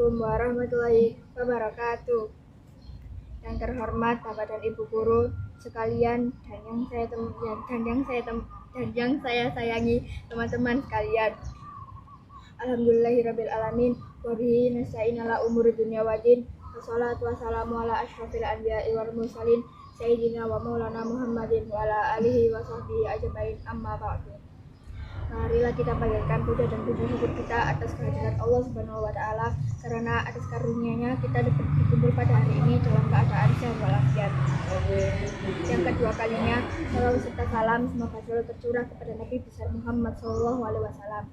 Assalamualaikum warahmatullahi wabarakatuh. Yang terhormat Bapak dan Ibu guru sekalian dan yang saya sayangi teman-teman sekalian. Alhamdulillahirabbil alamin wa bihi nasta'in ala umuri dunya waddin. Wassalatu wassalamu ala asyrofil anbiya'i wal mursalin sayyidina wa maulana Muhammadin wa ala alihi wa sahbihi ajmain, amma ba'du. Marilah kita panjatkan puja dan puji syukur kita atas kehadirat Allah Subhanahu wa taala, karena atas karunia-Nya kita dapat berkumpul pada hari ini dalam keadaan sehat walafiat. Yang kedua kalinya, salawat serta salam semoga selalu tercurah kepada Nabi besar Muhammad SAW.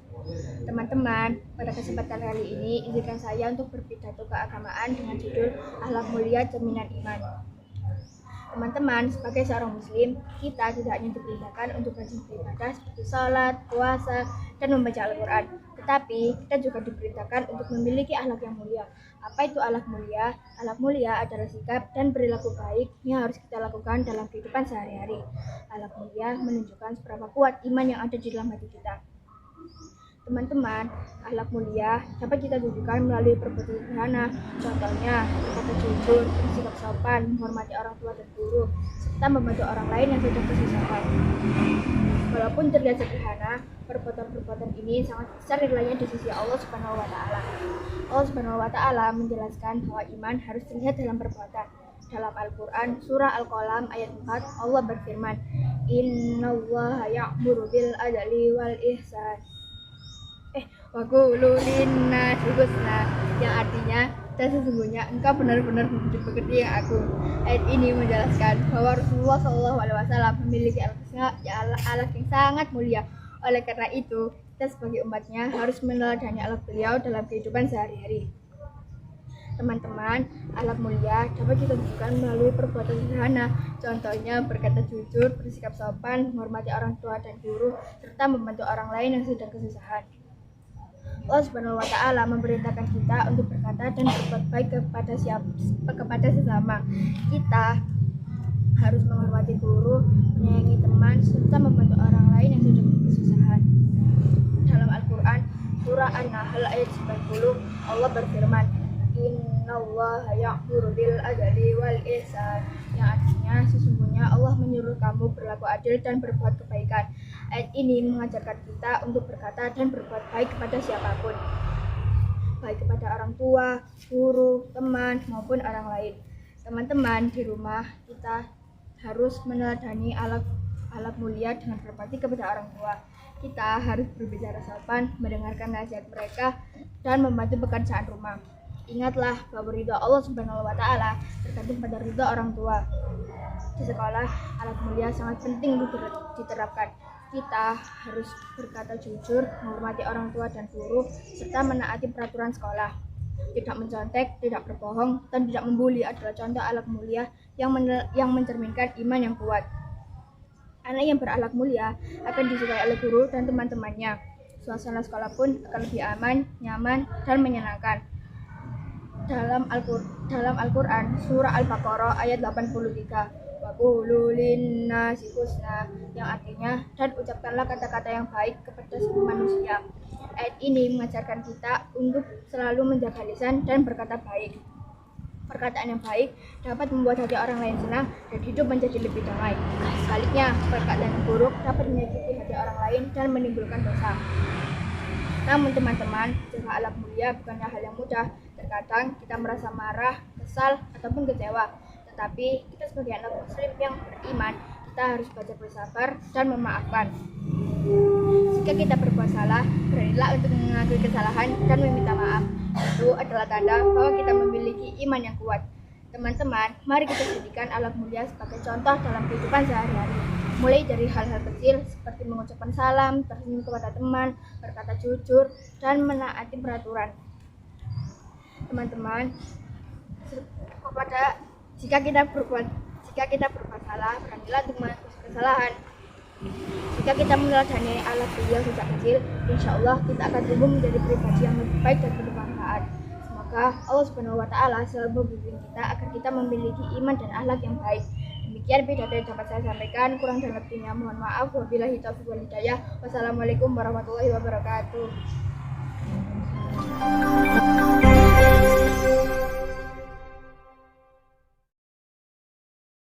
Teman-teman, pada kesempatan kali ini izinkan saya untuk berpidato keagamaan dengan judul Akhlak Mulia Cerminan Iman. Teman-teman, sebagai seorang muslim, kita tidak hanya diperintahkan untuk rajin beribadah seperti sholat, puasa, dan membaca Al-Quran, tetapi kita juga diperintahkan untuk memiliki akhlak yang mulia. Apa itu akhlak mulia? Akhlak mulia adalah sikap dan perilaku baik yang harus kita lakukan dalam kehidupan sehari-hari. Akhlak mulia menunjukkan seberapa kuat iman yang ada di dalam hati kita. Teman-teman, akhlak mulia dapat kita tunjukkan melalui perbuatan sederhana, contohnya berkata jujur, bersikap sopan, menghormati orang tua dan guru, serta membantu orang lain yang sedang kesusahan. Walaupun terlihat sederhana, perbuatan-perbuatan ini sangat besar nilainya di sisi Allah Subhanahu wa taala. Allah Subhanahu wa taala menjelaskan bahwa iman harus terlihat dalam perbuatan. Dalam Al-Quran, surah Al-Qalam ayat 4, Allah berfirman, Innallaha ya'muru bil adli wal ihsan wa qulu linnasi husna, yang artinya, dan sesungguhnya engkau benar-benar mengerti yang aku. Ayat ini menjelaskan bahwa Rasulullah SAW memiliki akhlak yang sangat mulia. Oleh karena itu, kita sebagai umatnya harus meneladani akhlak beliau dalam kehidupan sehari-hari. Teman-teman, akhlak mulia dapat kita tunjukkan melalui perbuatan sederhana, contohnya berkata jujur, bersikap sopan, menghormati orang tua dan guru, serta membantu orang lain yang sedang kesusahan. Allah Subhanahu wa taala memerintahkan kita untuk berkata dan berbuat baik kepada sesama. Kita harus menghormati guru, menyayangi teman, serta membantu orang lain yang sedang kesusahan. Dalam Al-Quran, surah An-Nahl ayat 90, Allah berfirman, Innallaha ya'muru bil adli wal ihsan, yang artinya sesungguhnya Allah menyuruh kamu berlaku adil dan berbuat kebaikan. Ayat ini mengajarkan kita untuk berkata dan berbuat baik kepada siapapun, baik kepada orang tua, guru, teman, maupun orang lain. Teman-teman, di rumah kita harus meneladani akhlak mulia dengan berbakti kepada orang tua. Kita harus berbicara sopan, mendengarkan nasihat mereka, dan membantu pekerjaan rumah. Ingatlah bahwa ridha Allah Subhanahu wa taala tergantung pada ridha orang tua. Di sekolah, akhlak mulia sangat penting untuk diterapkan. Kita harus berkata jujur, menghormati orang tua dan guru, serta menaati peraturan sekolah. Tidak mencontek, tidak berbohong, dan tidak membuli adalah contoh akhlak mulia yang mencerminkan iman yang kuat. Anak yang berakhlak mulia akan disukai oleh guru dan teman-temannya. Suasana sekolah pun akan lebih aman, nyaman, dan menyenangkan. Dalam Al-Quran, surah Al-Baqarah ayat 83, wa qulu linnasi husna, yang artinya, dan ucapkanlah kata-kata yang baik kepada semua manusia. Ayat ini mengajarkan kita untuk selalu menjaga lisan dan berkata baik. Perkataan yang baik dapat membuat hati orang lain senang dan hidup menjadi lebih damai. Sebaliknya, perkataan yang buruk dapat menyakiti hati orang lain dan menimbulkan dosa. Namun teman-teman, jaga akhlak mulia bukanlah hal yang mudah. Terkadang kita merasa marah, kesal, ataupun kecewa. Tetapi kita sebagai anak muslim yang beriman, kita harus belajar bersabar dan memaafkan. Jika kita berbuat salah, beranilah untuk mengakui kesalahan dan meminta maaf. Itu adalah tanda bahwa kita memiliki iman yang kuat. Teman-teman, mari kita jadikan akhlak mulia sebagai contoh dalam kehidupan sehari-hari. Mulai dari hal-hal kecil seperti mengucapkan salam, tersenyum kepada teman, berkata jujur, dan menaati peraturan. Teman-teman, jika kita berbuat salah, beranilah untuk mengakui kesalahan. Jika kita meneladani akhlak beliau sejak kecil, insya Allah kita akan tumbuh menjadi pribadi yang lebih baik dan bermanfaat. Semoga Allah Subhanahu wa taala selalu membimbing kita agar kita memiliki iman dan akhlak yang baik. Demikian pidato yang dapat saya sampaikan, kurang dan lebihnya mohon maaf. Wabillahi taufiq wal hidayah. Wassalamualaikum warahmatullahi wabarakatuh.